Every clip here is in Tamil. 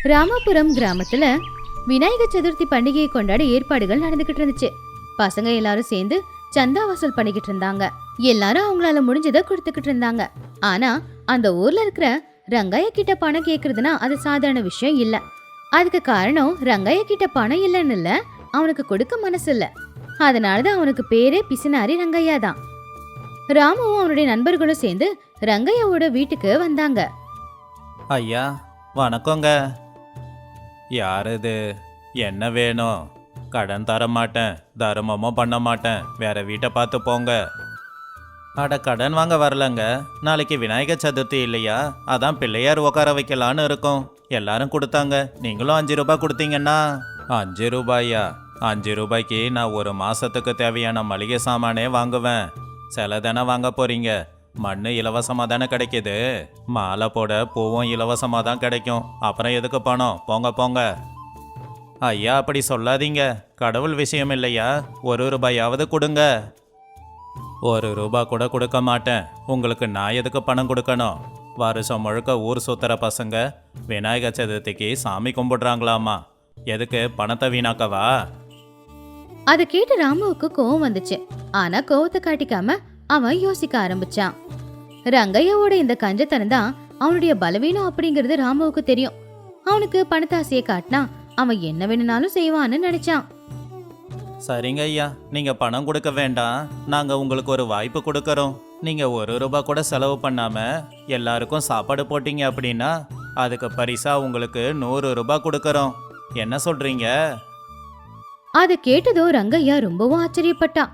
ராமபுரம் கிராமத்துல விநாயகர் சதுர்த்தி பண்டிகையை கொண்டாட ஏற்பாடுகள் நடந்துகிட்டு இருந்துச்சு. பசங்க எல்லாரும் சேர்ந்து சந்தா வசூல் பண்ணிக்கிட்டு இருந்தாங்க. எல்லாரும் அவங்களால முடிஞ்சதை கொடுத்துக்கிட்டு இருந்தாங்க. ஆனா அந்த ஊர்ல இருக்கிற ரங்கையா கிட்ட பணம் கேக்குறதுனா அது சாதாரண விஷயம் இல்ல. அதுக்கு காரணம் ரங்கையா கிட்ட பணம் இல்லைன்னு இல்ல, அவனுக்கு கொடுக்க மனசு இல்ல. அதனாலதான் அவனுக்கு பேரே பிசினாரி ரங்கையா தான். ராமுவும் அவனுடைய நண்பர்களும் சேர்ந்து ரங்கையாவோட வீட்டுக்கு வந்தாங்க. ஐயா வணக்கங்க. யார் இது? என்ன வேணும்? கடன் தர மாட்டேன், தர்மமும் பண்ண மாட்டேன், வேற வீட்டை பார்த்து போங்க. அட கடன் வாங்க வரலங்க, நாளைக்கு விநாயகர் சதுர்த்தி இல்லையா, அதான் பிள்ளையார் உட்கார வைக்கலான்னு இருக்கோம். எல்லாரும் கொடுத்தாங்க, நீங்களும் 5 ரூபாய் கொடுத்தீங்கன்னா. 5 ரூபாயா? 5 ரூபாய்க்கு நான் ஒரு மாசத்துக்கு தேவையான மளிகை சாமானே வாங்குவேன். சில தானே வாங்க போறீங்க? மண்ணு இலவசமாக தானே கிடைக்கிது, மாலை போட பூவும் இலவசமாக தான் கிடைக்கும். அப்புறம் எதுக்கு பணம்? போங்க போங்க. ஐயா அப்படி சொல்லாதீங்க, கடவுள் விஷயம் இல்லையா, 1 ரூபாயாவது கொடுங்க. 1 ரூபா கூட கொடுக்க மாட்டேன். உங்களுக்கு நான் எதுக்கு பணம் கொடுக்கணும்? வருஷம் முழுக்க ஊர் சுத்துற பசங்க விநாயகர் சதுர்த்திக்கு சாமி கும்பிடுறாங்களாமா, எதுக்கு பணத்தை வீணாக்கவா? அதை கேட்டு ராமுவுக்கு கோவம் வந்துச்சு. ஆனா கோவத்தை காட்டிக்காம அவன் யோசிக்க ஆரம்பிச்சான். ரங்கையாவோட இந்த கஞ்சத்தனம் தான் அவனுடைய பலவீனம் அப்படிங்கிறது ராமுவுக்கு தெரியும். அவனுக்கு பணத்தாசையை காட்டினா அவன் என்ன வேணும்னாலும் செய்வான்னு நினைச்சான். சரிங்க ஐயா, நீங்க பணம் கொடுக்க வேண்டாம், நாங்க உங்களுக்கு ஒரு வாய்ப்பு கொடுக்கறோம். நீங்க 1 ரூபாய் கூட செலவு பண்ணாம எல்லாருக்கும் சாப்பாடு போட்டீங்க அப்படின்னா அதுக்கு பரிசா உங்களுக்கு 100 ரூபாய் கொடுக்கறோம். என்ன சொல்றீங்க? அதை கேட்டதோ ரங்கையா ரொம்பவும் ஆச்சரியப்பட்டான்.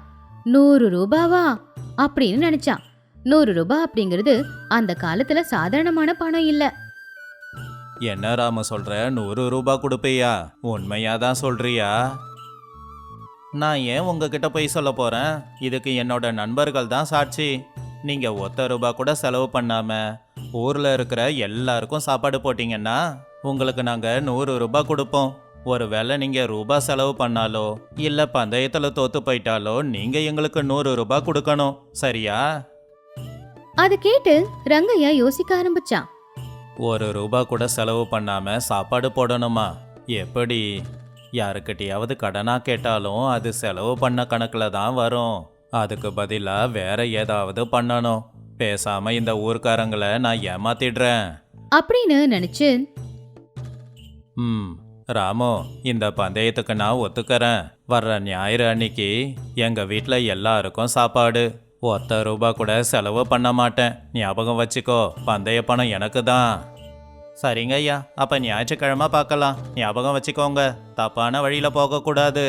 100 ரூபாவா அப்படின்னு நினைச்சான். 100 ரூபாய் அப்படிங்கிறது அந்த காலத்துல சாதாரணமான பணம் இல்ல. என்ன ராம சொல்ற? 100 ரூபாய் கொடுப்பியா? உண்மையாதான் சொல்றியா? நான் ஏன் உங்ககிட்ட போய் சொல்ல போறேன்? இதுக்கு என்னோட நண்பர்கள் தான் சாட்சி. நீங்க 1 ரூபாய் கூட செலவு பண்ணாம ஊர்ல இருக்கிற எல்லாருக்கும் சாப்பாடு போட்டீங்கன்னா உங்களுக்கு நாங்க 100 ரூபாய் கொடுப்போம். ஒருவேளை நீங்க ரூபாய் செலவு பண்ணாலோ இல்ல பந்தயத்துல தோத்து போயிட்டாலோ நீங்க எங்களுக்கு 100 ரூபாய் கொடுக்கணும், சரியா? அதை கேட்டு ரங்கையா யோசிக்க ஆரம்பிச்சான். 1 ரூபாய் கூட செலவு பண்ணாம சாப்பாடு போடணுமா? எப்படி? யாருக்கிட்டையாவது கடனா கேட்டாலும் அது செலவு பண்ண கணக்குல தான் வரும். அதுக்கு பதிலா வேற ஏதாவது பண்ணணும். பேசாம இந்த ஊர்க்காரங்களை நான் ஏமாத்திடுறேன் அப்படின்னு நினைச்சு, ராமு இந்த பந்தயத்துக்கு நான் ஒத்துக்கிறேன். வர்ற ஞாயிறு அன்னைக்கு எங்க வீட்டில் எல்லாருக்கும் சாப்பாடு. 1 ரூபாய் கூட செலவு பண்ண மாட்டேன், ஞாபகம் வச்சுக்கோ. பந்தய பணம் எனக்கு தான். சரிங்க ஐயா, அப்ப ஞாயிற்றுக்கிழமை பார்க்கலாம், ஞாபகம் வச்சுக்கோங்க. தப்பான வழியில போகக்கூடாது.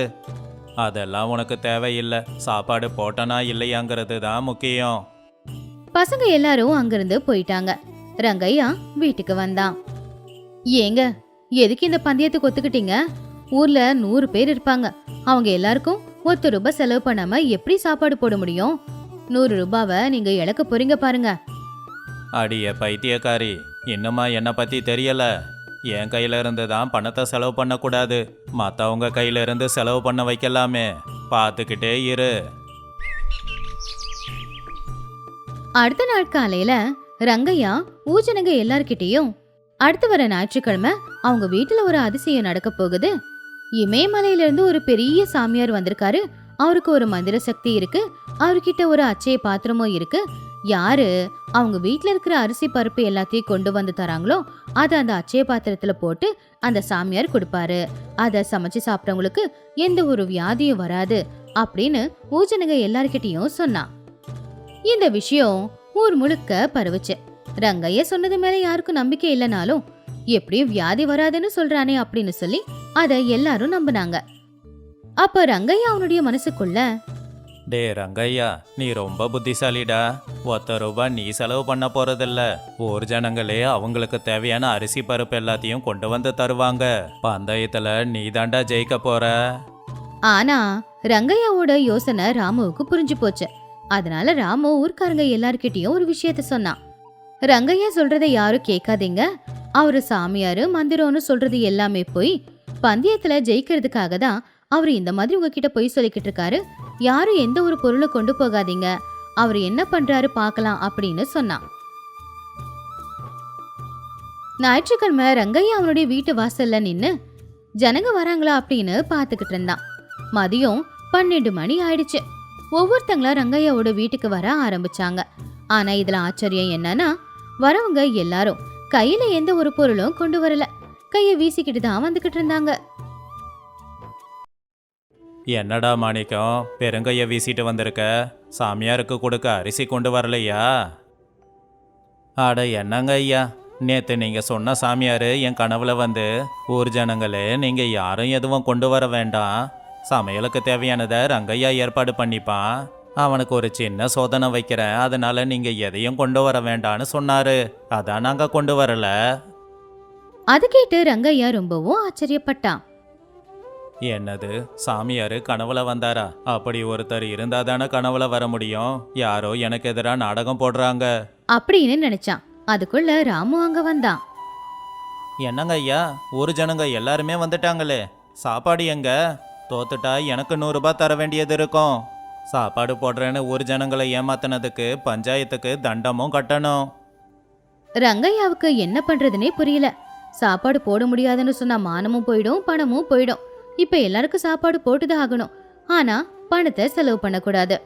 அதெல்லாம் உனக்கு தேவையில்லை, சாப்பாடு போட்டனா இல்லையாங்கிறது தான் முக்கியம். பசங்க எல்லாரும் அங்கிருந்து போயிட்டாங்க. ரங்கையா வீட்டுக்கு வந்தான். ஏங்க, எதுக்கு இந்த பந்தயத்துக்கு ஒத்துக்கிட்டீங்க? ஊர்ல 100 பேர் இருப்பாங்க, அவங்க எல்லாருக்கும் 1 ரூபாய் செலவு பண்ணாம எப்படி சாப்பாடு போட முடியும்? 100 ரூபாவை நீங்க இழக்க போறீங்க பாருங்க. அடிய பைத்தியக்காரி, இன்னுமா என்னை பத்தி தெரியல? என் கையில இருந்து தான் பணத்தை செலவு பண்ணக்கூடாது, மற்றவங்க கையில இருந்து செலவு பண்ண வைக்கலாமே. பார்த்துக்கிட்டே இரு. அடுத்த நாள் காலையில ரங்கையா ஊஜனங்க எல்லார்கிட்டயும் அடுத்து வர ஞாயிற்றுக்கிழமை அவங்க வீட்டுல ஒரு அதிசயம் நடக்க போகுது. இமயமலையிலிருந்து ஒரு பெரிய சாமியார் வந்திருக்காரு. அவருக்கு ஒரு மந்திர சக்தி இருக்கு. அவர்கிட்ட ஒரு அச்சய பாத்திரமும் இருக்கு. யாரு அவங்க வீட்டுல இருக்கிற அரிசி பருப்பு எல்லாத்தையும் கொண்டு வந்து தராங்களோ அதை அந்த அச்சய பாத்திரத்துல போட்டு அந்த சாமியார் கொடுப்பாரு. அதை சமைச்சு சாப்பிட்டவங்களுக்கு எந்த ஒரு வியாதியும் வராது அப்படின்னு ஊஜனங்க எல்லார்கிட்டயும் சொன்னான். இந்த விஷயம் ஊர் முழுக்க பரவுச்சு. ரங்கையா சொன்னது மேல யாருக்கும் நம்பிக்கை இல்லைனாலும் எப்படியும் வியாதி வராதுன்னு சொல்றானே அப்படின்னு சொல்லி அத எல்லாரும் நம்பினாங்க. அப்ப ரங்கையா அவனுடைய மனசுக்குள்ள, டே ரங்கையா, நீ ரொம்ப புத்திசாலிடா. 1 ரூபாய் நீ செலவு பண்ண போறதில்ல, ஊர் ஜனங்களே அவங்களுக்கு தேவையான அரிசி பருப்பு எல்லாத்தையும் கொண்டு வந்து தருவாங்க. பந்தயத்துல நீ தாண்டா ஜெயிக்க போற. ஆனா ரங்கையாவோட யோசனை ராமுவுக்கு புரிஞ்சு போச்சு. அதனால ராமு ஊர்க்காரங்க எல்லார்கிட்டயும் ஒரு விஷயத்த சொன்னான். ரங்கையா சொல்றதை யாரும் கேட்காதீங்க. அவரு சாமியாரு மந்திரம்னு சொல்றது எல்லாமே போய் பந்தயத்துல ஜெயிக்கிறதுக்காக தான் அவரு இந்த மாதிரி உங்ககிட்ட போய் சொல்லிக்கிட்டு இருக்காரு. யாரும் எந்த ஒரு பொருளை கொண்டு போகாதீங்க, அவரு என்ன பண்றாரு பார்க்கலாம் அப்படின்னு சொன்னான். ஞாயிற்றுக்கிழமை ரங்கையா அவனுடைய வீட்டு வாசல்ல நின்னு ஜனங்க வராங்களா அப்படின்னு பாத்துக்கிட்டு இருந்தான். மதியம் 12 மணி ஆயிடுச்சு. ஒவ்வொருத்தங்களா ரங்கையாவோட வீட்டுக்கு வர ஆரம்பிச்சாங்க. ஆனா இதுல ஆச்சரியம் என்னன்னா, வரவங்க எல்லாரும் கையில எந்த ஒரு பொருளும் கொண்டு வரல. கைய வீசிக்கிட்டு தான் வந்துகிட்டு இருந்தாங்க. என்னடா மாணிக்கம், பெருங்கைய வீசிட்டு வந்திருக்க? சாமியாருக்கு கொடுக்க அரிசி கொண்டு வரலையா? அட என்னங்க ஐயா, நேற்று நீங்கள் சொன்ன சாமியார் என் கனவுல வந்து, ஊர் ஜனங்களே நீங்கள் யாரும் எதுவும் கொண்டு வர வேண்டாம், சமையலுக்கு தேவையானதை ரங்கையா ஏற்பாடு பண்ணிப்பான், அவனுக்கு ஒரு சின்ன சோதனை வைக்கிறேன், அதனால நீங்கள் எதையும் கொண்டு வர வேண்டான்னு சொன்னார். அதான் நாங்கள் கொண்டு வரல. அது கேட்டு ரங்கையா ரொம்பவும் ஆச்சரியப்பட்டான். என்னது, சாமியார் கனவுல வந்தாரா? அப்படி ஒருத்தர் இருந்தா தானே கனவுல வர முடியும். யாரோ எனக்கு எதிராக நாடகம் போடுறாங்க அப்படின்னு நினைச்சான். அதுக்குள்ள ராமு அங்க வந்தான். என்னங்க ஐயா, ஊர் ஜனங்க எல்லாருமே வந்துட்டாங்களே, சாப்பாடு எங்க? தோத்துட்டா எனக்கு 100 ரூபாய் தர வேண்டியது இருக்கும். சாப்பாடு போடுறேன்னு ஊர் ஜனங்களை ஏமாத்தினதுக்கு பஞ்சாயத்துக்கு தண்டமும் கட்டணும். ரங்கையாவுக்கு என்ன பண்றதுனே புரியல. சாப்பாடு போட முடியாதுன்னு சொன்னா மானமும் போயிடும், பணமும் போயிடும். இப்ப எல்லாருக்கும் சாப்பாடு போட்டுதான் ஆகணும். ஆனா பணத்தை செலவு பண்ணக்கூடாது.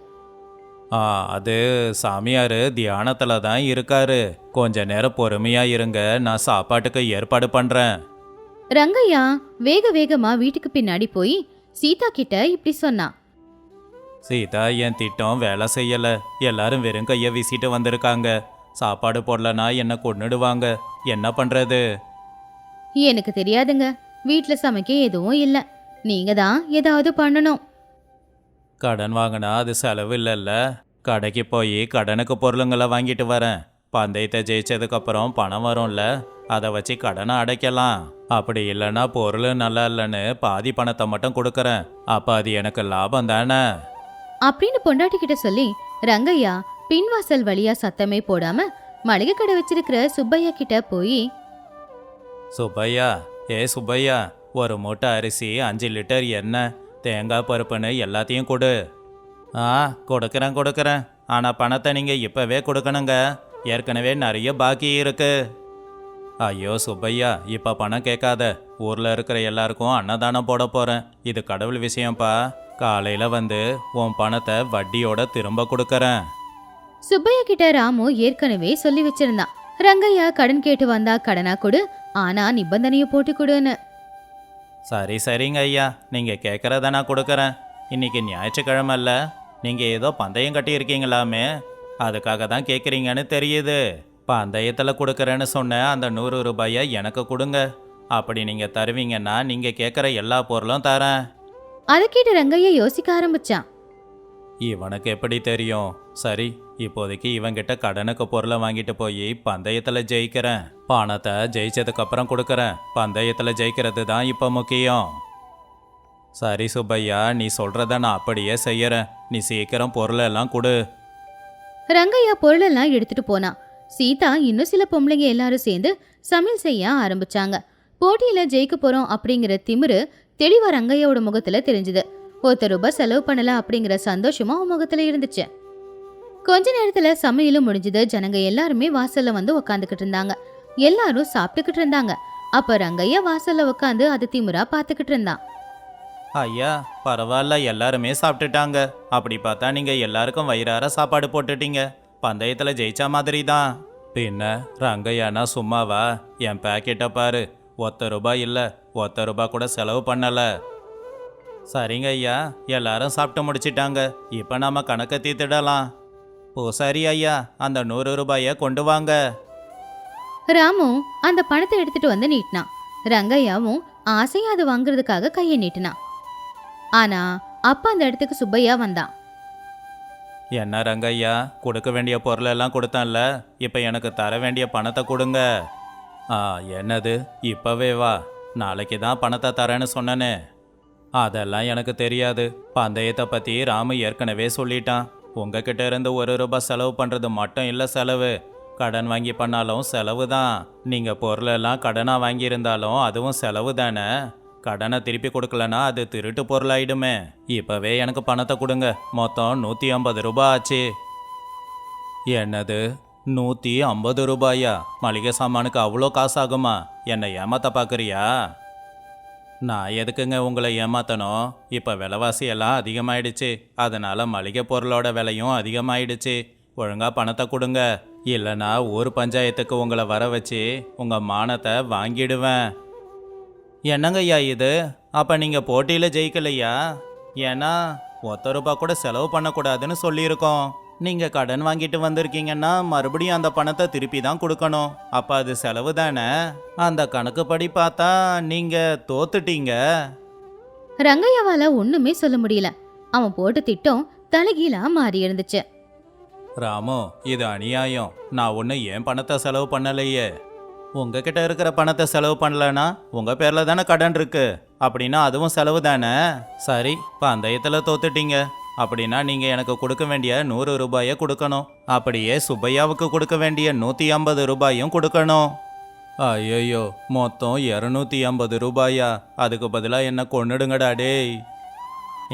அது சாமியார் தியானத்துல தான் இருக்காரு. கொஞ்ச நேரம் பொறுமையா இருங்க, நான் சாப்பாட்டுக்கு ஏற்பாடு பண்றேன். ரங்கையா வேக வேகமா வீட்டுக்கு பின்னாடி போய் சீதா கிட்ட இப்படி சொன்னான். சீதா, என் திட்டம் வேலை செய்யல. எல்லாரும் வெறும் கைய வீசிட்டு வந்திருக்காங்க. சாப்பாடு போடலனா என்ன கொன்னுடுவாங்க. என்ன பண்றது? எனக்கு தெரியாதுங்க, வீட்டுல சமைக்க எதுவும் இல்ல. நீங்க தான் ஏதாவது பண்ணணும். கடன் வாங்கினா அது செலவு இல்லைல்ல. கடைக்கு போய் கடனுக்கு பொருளுங்களை வாங்கிட்டு வரேன். பந்தயத்தை ஜெயிச்சதுக்கப்புறம் பணம் வரும்ல, அதை வச்சு கடனை அடைக்கலாம். அப்படி இல்லைன்னா பொருள் நல்லா இல்லைன்னு பாதி பணத்தை மட்டும் கொடுக்குறேன். அப்போ அது எனக்கு லாபம் தானே அப்படின்னு பொண்டாட்டி கிட்ட சொல்லி ரங்கையா பின்வாசல் வழியா சத்தமே போடாம மளிகை கடை வச்சிருக்கிற சுப்பையா கிட்ட போய், சுப்பையா, சுப்பையா, ஒரு மூட்டை அரிசி, 5 லிட்டர் எண்ணெய், தேங்காய் பருப்புன்னு எல்லாத்தையும் கொடு. கொடுக்குறேன். ஆனால் பணத்தை நீங்கள் இப்போவே கொடுக்கணுங்க. ஏற்கனவே நிறைய பாக்கி இருக்கு. ஐயோ சுப்பையா, இப்போ பணம் கேட்காத. ஊரில் இருக்கிற எல்லாருக்கும் அன்னதானம் போட போகிறேன். இது கடவுள் விஷயம்ப்பா. காலையில் வந்து உன் பணத்தை வட்டியோட திரும்ப கொடுக்கறேன். சுப்பையா கிட்ட ராமு ஏற்கனவே சொல்லி வச்சிருந்தான். ரங்கையா கடன் கேட்டு வந்தா கடனா கொடு, ஆனா நிபந்தனையை போட்டு கொடுன்னு. சரிங்க ஐயா, நீங்கள் கேட்குறத நான் கொடுக்குறேன். இன்னைக்கு ஞாயிற்றுக்கிழமை இல்லை, நீங்கள் ஏதோ பந்தயம் கட்டியிருக்கீங்களாமே, அதுக்காக தான் கேட்குறீங்கன்னு தெரியுது. பந்தயத்தில் கொடுக்குறேன்னு சொன்ன அந்த 100 ரூபாயை எனக்கு கொடுங்க. அப்படி நீங்கள் தருவீங்கன்னா நீங்கள் கேட்குற எல்லா பொருளும் தரேன். அதை கேட்டு ரங்கையா யோசிக்க ஆரம்பிச்சான். இவனுக்கு எப்படி தெரியும்? சரி, இப்போதைக்கு இவங்கிட்ட கடனுக்கு பொருளை வாங்கிட்டு போய் பந்தயத்தில் ஜெயிக்கிறேன். பணத்தை ஜெயிச்சதுக்கு அப்புறம் கொடுக்குறேன். பந்தயத்தில் ஜெயிக்கிறது தான் இப்போ முக்கியம். சரி சுப்பையா, நீ சொல்றத நான் அப்படியே செய்யறேன். நீ சீக்கிரம் பொருளெல்லாம் கொடு. ரங்கையா பொருளெல்லாம் எடுத்துட்டு போனான். சீதா இன்னும் சில பொம்பளைங்க எல்லாரும் சேர்ந்து சமையல் செய்ய ஆரம்பிச்சாங்க. போட்டியில ஜெயிக்க போறோம் அப்படிங்கிற திமிரு தெளிவா ரங்கையாவோட முகத்துல தெரிஞ்சுது. ₹1 செலவு பண்ணல அப்படிங்கிற சந்தோஷமா அவன் முகத்துல இருந்துச்சு. கொஞ்ச நேரத்துல சமையலும் முடிஞ்சது. ஜனங்க எல்லாருமே வாசல்ல வந்து உக்காந்துக்கிட்டு இருந்தாங்க. எல்லாரும் சாப்பிட்டுக்கிட்டு இருந்தாங்க. அப்ப ரங்கையா வாசல்ல உக்காந்து அது திமிரா பாத்துக்கிட்டு இருந்தான். ஐயா, பரவாயில்ல, எல்லாருமே சாப்பிட்டுட்டாங்க. அப்படி பார்த்தா நீங்க எல்லாருக்கும் வயிறார சாப்பாடு போட்டுட்டீங்க. பந்தயத்தில் ஜெயிச்சா மாதிரி தான். பின்ன ரங்கையானா சும்மாவா? என் பேக்கெட்டை பாரு, ₹1 இல்லை, ₹1 கூட செலவு பண்ணல. சரிங்க ஐயா, எல்லாரும் சாப்பிட்டு முடிச்சிட்டாங்க. இப்போ நாம கணக்கை தீர்த்திடலாம். பூசாரி ஐயா, அந்த 100 ரூபாயை கொண்டு வாங்க. ராமு அந்த பணத்தை எடுத்துட்டு வந்து நீட்டினான். ரங்கையாவும் ஆசையா அதை வாங்குறதுக்காக கையை நீட்டினான். ஆனா அப்ப அந்த இடத்துக்கு சுப்பையா வந்தான். என்ன ரங்கையா, கொடுக்க வேண்டிய பொருளெல்லாம் கொடுத்தேன்ல, இப்போ எனக்கு தர வேண்டிய பணத்தை கொடுங்க. என்னது, இப்போவே வா? நாளைக்கு தான் பணத்தை தரேன்னு சொன்னனே. அதெல்லாம் எனக்கு தெரியாது. பந்தயத்தை பற்றி ராமு ஏற்கனவே சொல்லிட்டான். உங்ககிட்ட இருந்து ₹1 செலவு பண்ணுறது மட்டும் இல்லை செலவு, கடன் வாங்கி பண்ணாலும் செலவு தான். நீங்கள் பொருளெல்லாம் கடனாக வாங்கியிருந்தாலும் அதுவும் செலவு தானே. கடனை திருப்பி கொடுக்கலனா அது திருட்டு பொருளாயிடுமே. இப்போவே எனக்கு பணத்தை கொடுங்க. மொத்தம் ₹150 ஆச்சு. என்னது, 150 ரூபாயா? மளிகை சாமானுக்கு அவ்வளோ காசு ஆகுமா? என்னை ஏமாத்த பார்க்குறியா? நான் எதுக்குங்க உங்களை ஏமாத்தணும்? இப்போ விலைவாசி எல்லாம் அதிகமாயிடுச்சு. அதனால மளிகை பொருளோட விலையும் அதிகமாயிடுச்சு. ஒழுங்கா பணத்தை கொடுங்க, இல்லைனா ஊர் பஞ்சாயத்துக்கு உங்களை வர வச்சு உங்கள் மானத்தை வாங்கிடுவேன். என்னங்க ஐயா இது? அப்போ நீங்கள் போட்டியில் ஜெயிக்கலையா? ஏன்னா ₹1 கூட செலவு பண்ணக்கூடாதுன்னு சொல்லியிருக்கோம். நீங்கள் கடன் வாங்கிட்டு வந்திருக்கீங்கன்னா மறுபடியும் அந்த பணத்தை திருப்பி தான் கொடுக்கணும். அப்போ அது செலவு தானே? அந்த கணக்குப்படி பார்த்தா நீங்கள் தோத்துட்டீங்க. ரங்கையாவால ஒண்ணுமே சொல்ல முடியல. அவன் போட்டு திட்டம் தலைகீழா மாறி இருந்துச்சு. ராமு, இது அநியாயம். நான் ஒன்றும் என் பணத்தை செலவு பண்ணலையே. உங்ககிட்ட இருக்கிற பணத்தை செலவு பண்ணலன்னா உங்கள் பேரில் தானே கடன் இருக்கு. அப்படின்னா அதுவும் செலவு தானே? சரி, பந்தயத்தில் தோத்துட்டீங்க. அப்படின்னா நீங்கள் எனக்கு கொடுக்க வேண்டிய 100 ரூபாயை கொடுக்கணும். அப்படியே சுப்பையாவுக்கு கொடுக்க வேண்டிய 150 ரூபாயும் கொடுக்கணும். ஐயோ, மொத்தம் 250 ரூபாயா? அதுக்கு பதிலாக என்ன கொன்னுடுங்கடா டேய்.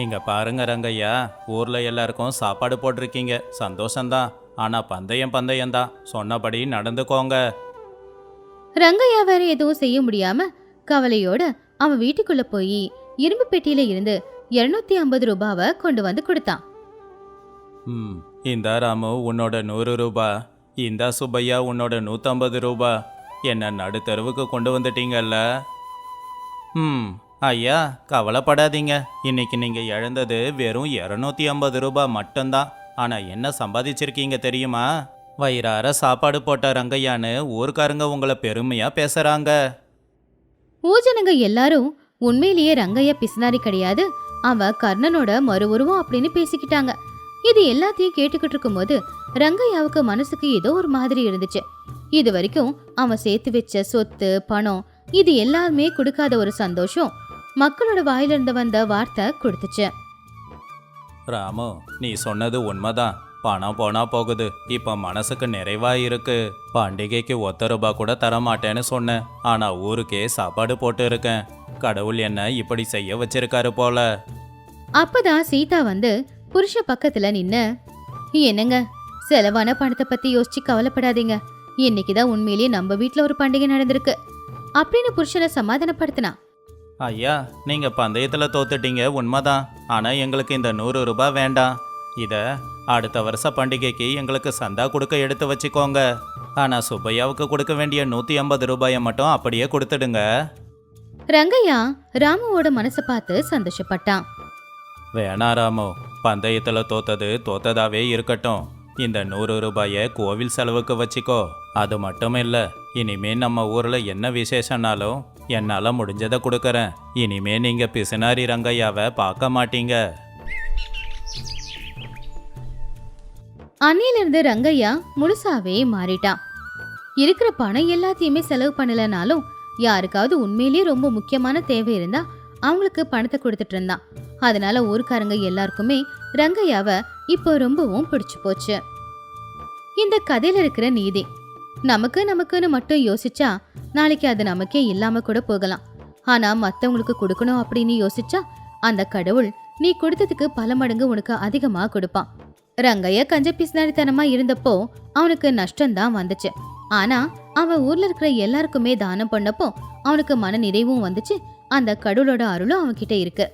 இங்கே பாருங்க ரங்கையா, ஊரில் எல்லாருக்கும் சாப்பாடு போட்டிருக்கீங்க, சந்தோஷந்தான். ஆனால் பந்தயம்தான். சொன்னபடி நடந்துக்கோங்க. ரங்கையா வேற எதுவும் செய்ய முடியாம கவலையோட அவன் வீட்டுக்குள்ள போய் இரும்பு பெட்டியில இருந்து 250 ரூபாவை கொண்டு வந்து கொடுத்தான். இந்தா ராமு உன்னோட 100 ரூபா. இந்தா சுப்பையா உன்னோட 150 ரூபா. என்ன நடுத்தருவுக்கு கொண்டு வந்துட்டீங்கல்ல. ஐயா, கவலைப்படாதீங்க. இன்னைக்கு நீங்கள் இழந்தது வெறும் 250 ரூபா மட்டும்தான். ஆனால் என்ன சம்பாதிச்சிருக்கீங்க தெரியுமா? வயிறார சாப்பாடு போட்ட ரங்கையான்னு ஊர்க்காரங்க உங்களை பெருமையாக பேசுகிறாங்க. ஊஜனங்க எல்லாரும் உண்மையிலேயே ரங்கையா பிசினாரி கிடையாது, அவன் கர்ணனோட மறு உருவம் அப்படின்னு பேசிக்கிட்டாங்க. இது எல்லாத்தையும் கேட்டுக்கிட்டு இருக்கும்போது ரங்கையாவுக்கு மனசுக்கு ஏதோ ஒரு மாதிரி இருந்துச்சு. இது வரைக்கும் அவன் சேர்த்து வச்ச சொத்து பணம் இது எல்லாருமே கொடுக்காத ஒரு சந்தோஷம் மக்களோட வாயிலிருந்து வந்த வார்த்தை கொடுத்துச்சு. ராமு, நீ சொன்னது உண்மைதான். பணம் போனா போகுது. இப்போ மனசுக்கு நிறைவா இருக்கு. பண்டிகைக்கு ₹1 கூட தரமாட்டேன்னு சொன்னேன். ஆனா ஊருக்கே சாப்பாடு போட்டு இருக்கேன். கடவுள் என்ன இப்படி செய்ய வச்சிருக்காரு போல. அப்பதான் சீதா வந்து புருஷ பக்கத்துல நின்னு, என்னங்க, செலவான பணத்தை பத்தி யோசிச்சு கவலைப்படாதீங்க. இன்னைக்குதான் உண்மையிலேயே நம்ம வீட்டுல ஒரு பண்டிகை நடந்திருக்கு அப்படின்னு புருஷனை சமாதானப்படுத்தினா. ஐயா, நீங்க பந்தயத்துல தோத்துட்டீங்க உண்மைதான். ஆனா எங்களுக்கு இந்த 100 ரூபாய் வேண்டாம். இத அடுத்த வருஷ பண்டிகைக்கு எங்களுக்கு சந்தா கொடுக்க எடுத்து வச்சுக்கோங்க. ஆனா சுப்பையாவுக்கு கொடுக்க வேண்டிய 150 ரூபாயை மட்டும் அப்படியே கொடுத்துடுங்க. ரங்கையா ராமுவோட மனசை பார்த்து சந்தோஷப்பட்டான். வேணா ராமு, பந்தயத்துல தோத்தது தோத்ததாவே இருக்கட்டும். இந்த 100 ரூபாயை கோவில் செலவுக்கு வச்சுக்கோ. அது மட்டும் இல்ல, இனிமே நம்ம ஊர்ல என்ன விசேஷம்னாலும் என்னால முடிஞ்சதை கொடுக்கறேன். இனிமே நீங்க பிசினாரி ரங்கையாவை பார்க்க மாட்டீங்க. அன்னையிலிருந்து ரங்கையா முழுசாவே மாறிட்டான். இருக்கிற பணம் எல்லாத்தையுமே செலவு பண்ணலனாலும் யாருக்காவது உண்மையிலேயே ரொம்ப முக்கியமான தேவை இருந்தா அவங்களுக்கு பணத்தை கொடுத்துட்டு இருந்தான். அதனால ஊருக்காரங்க எல்லாருக்குமே ரங்கையாவை இப்போ ரொம்பவும் பிடிச்சு போச்சு. இந்த கதையில இருக்கிற நீதி, நமக்குன்னு மட்டும் யோசிச்சா நாளைக்கு அது நமக்கே இல்லாம கூட போகலாம். ஆனா மத்தவங்களுக்கு கொடுக்கணும் அப்படின்னு யோசிச்சா அந்த கடவுள் நீ கொடுத்ததுக்கு பல மடங்கு உனக்கு அதிகமா கொடுப்பான். ரங்கையா கஞ்ச பிசினாரித்தனமா இருந்தப்போ அவனுக்கு நஷ்டம்தான் வந்துச்சு. ஆனா அவன் ஊர்ல இருக்கிற எல்லாருக்குமே தானம் பண்ணப்போ அவனுக்கு மன நிறைவும் வந்துச்சு. அந்த கடவுளோட அருளும் அவன்கிட்ட இருக்கு.